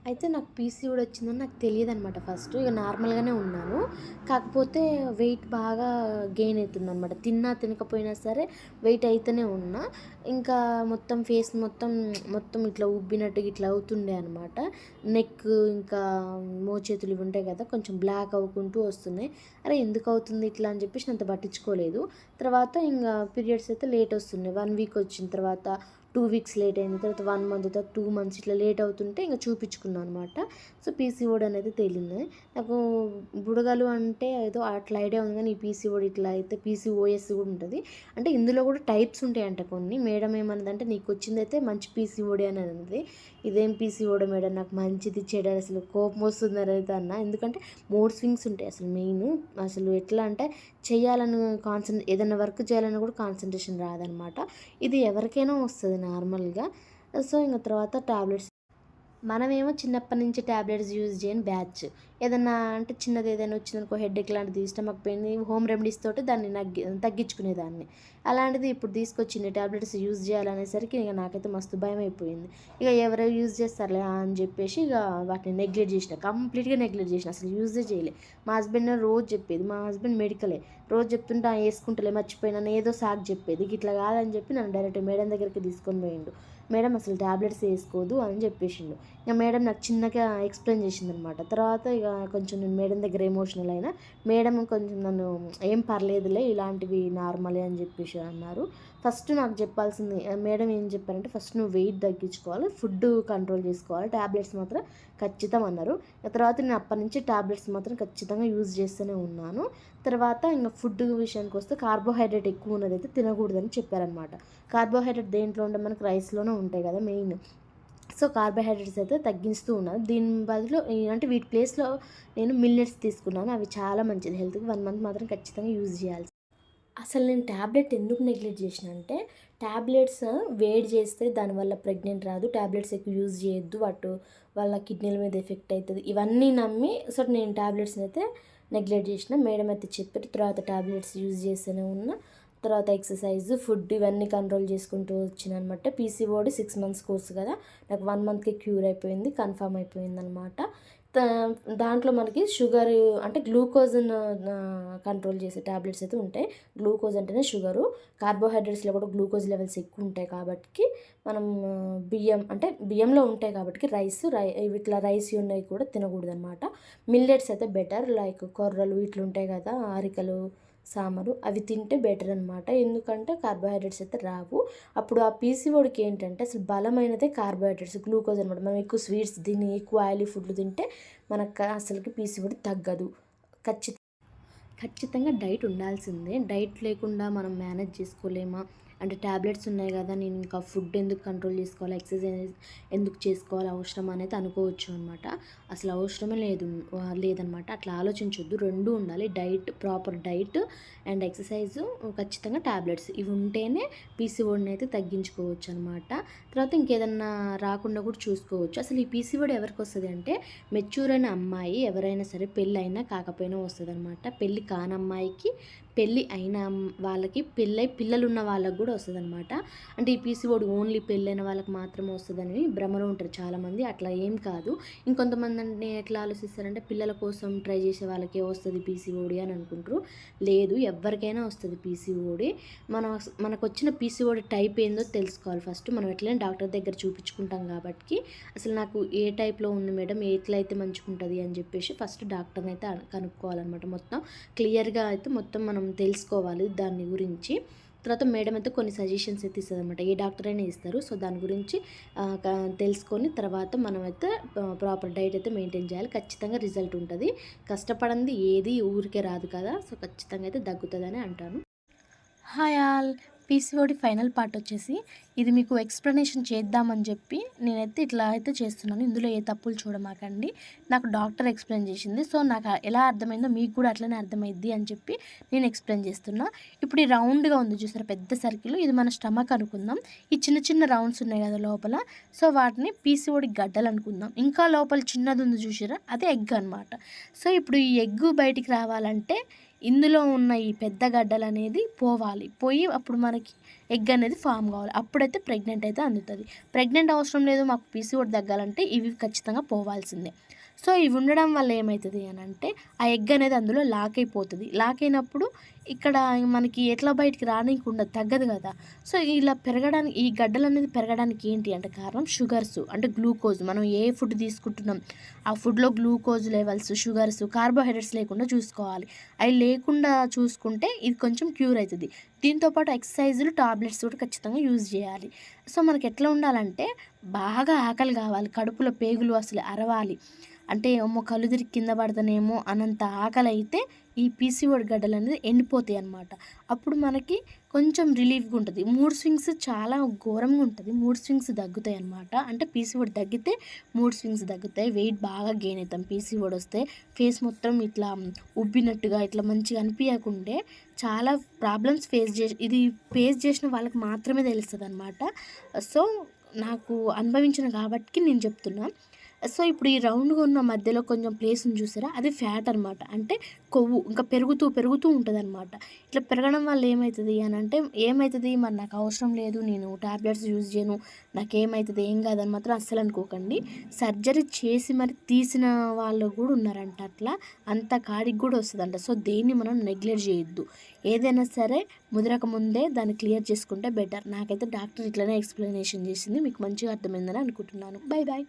అయితే నాకు పీసీఓడీ వచ్చిందని నాకు తెలియదనమాట ఫస్ట్. ఇక నార్మల్‌గానే ఉన్నాను. కాకపోతే వెయిట్ బాగా గెయిన్ అయితుందనమాట. తిన్నా తినకపోయినా సరే వెయిట్ అయితేనే ఉన్నా. ఇంకా మొత్తం ఫేస్ మొత్తం ఇట్లా ఉబ్బినట్టు ఇట్లా అవుతుండే అనమాట. నెక్ ఇంకా మోచేతులు ఇవి ఉంటాయి కదా! కొంచెం బ్లాక్ అవ్వుకుంటూ వస్తున్నాయి. అరే! ఎందుకు అవుతుంది ఇట్లా అని చెప్పేసి అంత పట్టించుకోలేదు. తర్వాత ఇంగ పీరియడ్స్ అయితే లేట్ వస్తున్నాయి. 1 వీక్ వచ్చిన తర్వాత 2 వీక్స్ లేట్ అయింది. తర్వాత 1 మంత్, తర్వాత 2 మంత్స్ ఇట్లా లేట్ అవుతుంటే ఇంక చూపించుకున్నా అనమాట. సో, పీసీఓడీ అనేది తేలింది. నాకు బుడగలు అంటే ఏదో అట్లా ఐడియా ఉంది కానీ, ఈ పీసీఓడీ ఇట్లా అయితే పీసీఓఎస్ కూడా ఉంటది. అంటే ఇందులో కూడా టైప్స్ ఉంటాయంట కొన్ని. మేడం ఏమన్నదంటే, "నీకొచ్చిందయితే మంచి పీసీఓడీ" అని అన్నది. ఇదేం పీసీఓడీ మేడం, నాకు మంచిది, చెడు అసలు కోపం వస్తుందని అయితే అన్నా. ఎందుకంటే మూడ్ స్వింగ్స్ ఉంటాయి అసలు మెయిన్. అసలు ఎట్లా అంటే చేయాలని ఏదైనా వర్క్ చేయాలన్నా కూడా కాన్సంట్రేషన్ రాదనమాట. ఇది ఎవరికైనా వస్తది నార్మల్‌గా. సో, ఇంక తర్వాత టాబ్లెట్స్ మనమేమో చిన్నప్పటి నుంచి టాబ్లెట్స్ యూజ్ చేయని బ్యాచ్. ఏదన్నా అంటే చిన్నది ఏదైనా వచ్చిందనుకో, హెడేక్ లాంటిది, స్టమక్ పెయిన్, హోమ్ రెమెడీస్ తోటి దాన్ని తగ్గించుకునేదాన్ని. అలాంటిది ఇప్పుడు తీసుకొచ్చింది టాబ్లెట్స్ యూజ్ చేయాలనేసరికి ఇక నాకైతే మస్తు భయమైపోయింది. ఇక ఎవరో యూజ్ చేస్తారులే అని చెప్పేసి ఇక వాటిని నెగ్లెక్ట్ చేసిన. కంప్లీట్‌గా నెగ్లెక్ట్ చేసిన. అసలు యూజే చేయలే. మా హస్బెండ్ రోజు చెప్పేది. మా హస్బెండ్ మెడికలే. రోజు చెప్తుంటే వేసుకుంటలే మర్చిపోయినాను ఏదో సాకు చెప్పేది. ఇట్లా కాదని చెప్పి నన్ను డైరెక్ట్ మేడం దగ్గరికి తీసుకొని పోయిండు. మేడం అసలు టాబ్లెట్స్ వేసుకోదు అని చెప్పేసిండు. ఇక మేడం నాకు చిన్నగా ఎక్స్‌ప్లెయిన్ చేసిందనమాట. తర్వాత ఇక కొంచెం నేను మేడం దగ్గర ఎమోషనల్ అయినా. మేడం కొంచెం నన్ను "ఏం పర్లేదులే ఇలాంటివి నార్మలే" అని చెప్పేసి అన్నారు. ఫస్ట్ నాకు చెప్పాల్సింది మేడం ఏం చెప్పారంటే, "ఫస్ట్ నువ్వు వెయిట్ తగ్గించుకోవాలి, ఫుడ్ కంట్రోల్ చేసుకోవాలి, టాబ్లెట్స్ మాత్రం ఖచ్చితం" అన్నారు. తర్వాత నేను అప్పటినుంచి టాబ్లెట్స్ మాత్రం ఖచ్చితంగా యూజ్ చేస్తూనే ఉన్నాను. తర్వాత ఇంక ఫుడ్ విషయానికొస్తే కార్బోహైడ్రేట్ ఎక్కువ ఉన్నదైతే తినకూడదని చెప్పారనమాట. కార్బోహైడ్రేట్ దేంట్లో ఉంటే మనకు రైస్‌లోనే ఉంటాయి కదా మెయిన్. సో, కార్బోహైడ్రేట్స్ అయితే తగ్గిస్తూ ఉన్నాను. దీని బదులు అంటే వీటి ప్లేస్‌లో నేను మిల్లెట్స్ తీసుకున్నాను. అవి చాలా మంచిది హెల్త్‌కి. 1 మంత్ మాత్రం ఖచ్చితంగా యూజ్ చేయాలి. అసలు నేను టాబ్లెట్ ఎందుకు నెగ్లెక్ట్ చేసినా అంటే, టాబ్లెట్స్ వేడి చేస్తే దానివల్ల ప్రెగ్నెంట్ రాదు. టాబ్లెట్స్ ఎక్కువ యూజ్ చేయొద్దు. వాళ్ళ కిడ్నీల మీద ఎఫెక్ట్ అయితది. ఇవన్నీ నమ్మి నేను టాబ్లెట్స్‌ని అయితే నెగ్లెక్ట్ చేసినా. మేడం అయితే చెప్పారు. తర్వాత టాబ్లెట్స్ యూజ్ చేస్తూనే ఉన్నా. తర్వాత ఎక్సర్సైజ్, ఫుడ్ ఇవన్నీ కంట్రోల్ చేసుకుంటూ వచ్చినానమాట. పీసీఓడీ 6 మంత్స్ కోర్స్ కదా! నాకు 1 మంత్‌కే క్యూర్ అయిపోయింది. కన్ఫర్మ్ అయిపోయిందనమాట. తా దాంట్లో మనకి షుగర్ అంటే గ్లూకోజ్‌ను కంట్రోల్ చేసే టాబ్లెట్స్ అయితే ఉంటాయి. గ్లూకోజ్ అంటేనే షుగరు. కార్బోహైడ్రేట్స్‌లో కూడా గ్లూకోజ్ లెవెల్స్ ఎక్కువ ఉంటాయి కాబట్టి మనం బియ్యంలో ఉంటాయి కాబట్టి ఇట్లా రైస్ ఉన్నవి కూడా తినకూడదనమాట. మిల్లెట్స్ అయితే బెటర్. లైక్ కొర్రలు ఇట్లుంటాయి కదా! అరికలు, సామలు అవి తింటే బెటర్ అనమాట. ఎందుకంటే కార్బోహైడ్రేట్స్ అయితే రావు. అప్పుడు ఆ పీసీఓడికి ఏంటంటే అసలు బలమైనదే కార్బోహైడ్రేట్స్, గ్లూకోజ్ అనమాట. మనం ఎక్కువ స్వీట్స్ తిని, ఎక్కువ ఆయిలీ ఫుడ్లు తింటే మనకు అసలుకి పీసీఓడి తగ్గదు. ఖచ్చితంగా ఖచ్చితంగా డైట్ ఉండాల్సిందే. డైట్ లేకుండా మనం మేనేజ్ చేసుకోలేమా? అంటే టాబ్లెట్స్ ఉన్నాయి గదా! నేను ఇంకా ఫుడ్ ఎందుకు కంట్రోల్ చేసుకోవాలి? ఎక్సర్సైజ్ ఎందుకు చేసుకోవాలి? అవసరమా అనేది అనుకోవచ్చు అనమాట. అసలు అవసరమే లేదనమాట. అట్లా ఆలోచించొద్దు. 2 ఉండాలి. ప్రాపర్ డైట్ అండ్ ఎక్సర్సైజు, ఖచ్చితంగా టాబ్లెట్స్. ఇవి ఉంటేనే పీసీఓడిని అయితే తగ్గించుకోవచ్చనమాట. తర్వాత ఇంకేదన్నా రాకుండా కూడా చూసుకోవచ్చు. అసలు ఈ పీసీఓడి ఎవరికొస్తది అంటే, మెచ్యూర్ అయిన అమ్మాయి ఎవరైనా సరే పెళ్ళైనా కాకపోయినా వస్తదనమాట. పెళ్లి కానమ్మాయికి, పెళ్ళి అయిన వాళ్ళకి, పెళ్ళై పిల్లలున్న వాళ్ళకి కూడా వస్తదనమాట. అంటే ఈ పీసీఓడి ఓన్లీ పెళ్ళైన వాళ్ళకి మాత్రమే వస్తదని భ్రమలో ఉంటారు చాలామంది. అట్లా ఏం కాదు. ఇంకొంతమంది ఎట్లా ఆలోచిస్తారంటే, పిల్లల కోసం ట్రై చేసే వాళ్ళకే వస్తది పీసీఓడి అని అనుకుంటారు. లేదు, ఎవ్వరికైనా వస్తది పీసీఓడి. మనకొచ్చిన పీసీఓడి టైప్ ఏందో తెలుసుకోవాలి ఫస్ట్. మనం ఎట్లైనా డాక్టర్ దగ్గర చూపించుకుంటాం కాబట్టి, అసలు నాకు ఏ టైప్‌లో ఉంది మేడం, ఎట్లయితే మంచిగుంటది అని చెప్పేసి ఫస్ట్ డాక్టర్‌ని అయితే కనుక్కోవాలనమాట. మొత్తం క్లియర్‌గా అయితే మొత్తం మనం తెలుసుకోవాలి దాని గురించి. తర్వాత మేడం అయితే కొన్ని సజెషన్స్ అయితే ఇస్తదనమాట. ఏ డాక్టర్ అయినా ఇస్తారు. సో, దాని గురించి ఆహ్, క తెలుసుకొని తర్వాత మనమైతే ప్రాపర్ డైట్ అయితే మెయింటైన్ చేయాలి. ఖచ్చితంగా రిజల్ట్ ఉంటది. కష్టపడంది ఏది ఊరికే రాదు కదా! సో, ఖచ్చితంగా అయితే దగ్గుతదనే అంటాను. Hi all. PCOD final part వచ్చేసి ఇది మీకు ఎక్స్‌ప్లనేషన్ చేద్దామని చెప్పి నేనైతే ఇట్లా అయితే చేస్తున్నాను. ఇందులో ఏ తప్పులు చూడమాకండి. నాకు డాక్టర్ ఎక్స్‌ప్లెయిన్ చేసింది. సో, నాకు ఎలా అర్థమైందో మీకు కూడా అట్లనే అర్థమైద్ది అని చెప్పి నేను ఎక్స్‌ప్లెయిన్ చేస్తున్నా. ఇప్పుడు ఈ రౌండ్‌గా ఉంది చూసారా పెద్ద సర్కిల్, ఇది మన స్టమక్ అనుకుందాం. ఈ చిన్న చిన్న రౌండ్స్ ఉన్నాయి కదా లోపల. సో, వాటిని పీసీఓడి గడ్డలు అనుకుందాం. ఇంకా లోపల చిన్నది ఉంది చూసిర్రా, అదే ఎగ్ అనమాట. సో, ఇప్పుడు ఈ ఎగ్గు బయటికి రావాలంటే ఇందులో ఉన్న ఈ పెద్ద గడ్డలనేది పోవాలి. పోయి అప్పుడు మనకి ఎగ్ అనేది ఫామ్ కావాలి. అప్పుడైతే ప్రెగ్నెంట్ అయితే అందుతుంది. ప్రెగ్నెంట్ అవసరం లేదు మాకు పీసీఓడి తగ్గాలంటే ఇవి ఖచ్చితంగా పోవాల్సిందే. సో ఇవి ఉండడం వల్ల ఏమవుతుంది అని అంటే ఆ ఎగ్ అనేది అందులో లాక్ అయిపోతుంది. లాక్ అయినప్పుడు ఇక్కడ మనకి ఎట్లా బయటికి రానీయకుండా తగ్గదు కదా. సో ఇలా పెరగడానికి ఈ గడ్డలు అనేది పెరగడానికి ఏంటి అంటే కారణం షుగర్స్ అంటే గ్లూకోజ్. మనం ఏ ఫుడ్ తీసుకుంటున్నాం ఆ ఫుడ్లో గ్లూకోజ్ లెవెల్స్, షుగర్స్, కార్బోహైడ్రేట్స్ లేకుండా చూసుకోవాలి. అవి లేకుండా చూసుకుంటే ఇది కొంచెం క్యూర్ అవుతుంది. దీంతోపాటు ఎక్సర్సైజులు, టాబ్లెట్స్ కూడా ఖచ్చితంగా యూజ్ చేయాలి. సో మనకి ఎట్లా ఉండాలంటే బాగా ఆకలి కావాలి, కడుపులో పేగులు అసలు అరవాలి, అంటే అమ్మో కళ్ళు తిరిగి కింద పడతానేమో అనంత ఆకలి అయితే ఈ పీసీఓడి గడ్డలు అనేది ఎండిపోతాయి అన్నమాట. అప్పుడు మనకి కొంచెం రిలీఫ్గా ఉంటుంది. మూడ్ స్వింగ్స్ చాలా ఘోరంగా ఉంటుంది. మూడ్ స్వింగ్స్ తగ్గుతాయి అన్నమాట. అంటే పీసీఓడి తగ్గితే మూడ్ స్వింగ్స్ తగ్గుతాయి. వెయిట్ బాగా గెయిన్ అవుతాం. పీసీఓడి వస్తే ఫేస్ మొత్తం ఇట్లా ఉబ్బినట్టుగా ఇట్లా మంచిగా అనిపించకుంటే చాలా ప్రాబ్లమ్స్ ఇది ఫేస్ చేసిన వాళ్ళకి మాత్రమే తెలుస్తుంది అన్నమాట. సో నాకు అనుభవించిన కాబట్టి నేను చెప్తున్నా. సో ఇప్పుడు ఈ రౌండ్గా ఉన్న మధ్యలో కొంచెం ప్లేస్ ఉంది చూసారా, అది ఫ్యాట్ అనమాట. అంటే కొవ్వు ఇంకా పెరుగుతూ పెరుగుతూ ఉంటుంది అనమాట. ఇట్లా పెరగడం వల్ల ఏమవుతుంది అని అంటే ఏమవుతుంది మరి నాకు అవసరం లేదు, నేను టాబ్లెట్స్ యూజ్ చేయను, నాకేమవుతుంది ఏం కాదని మాత్రం అస్సలు అనుకోకండి. సర్జరీ చేసి మరి తీసిన వాళ్ళు కూడా ఉన్నారంట. అట్లా అంత కాడికి కూడా వస్తుందంట. సో దేన్ని మనం నెగ్లెక్ట్ చేయొద్దు. ఏదైనా సరే ముదరక ముందే దాన్ని క్లియర్ చేసుకుంటే బెటర్. నాకైతే డాక్టర్ ఇట్లనే ఎక్స్ప్లెనేషన్ చేసింది. మీకు మంచిగా అర్థమైందని అనుకుంటున్నాను. Bye bye.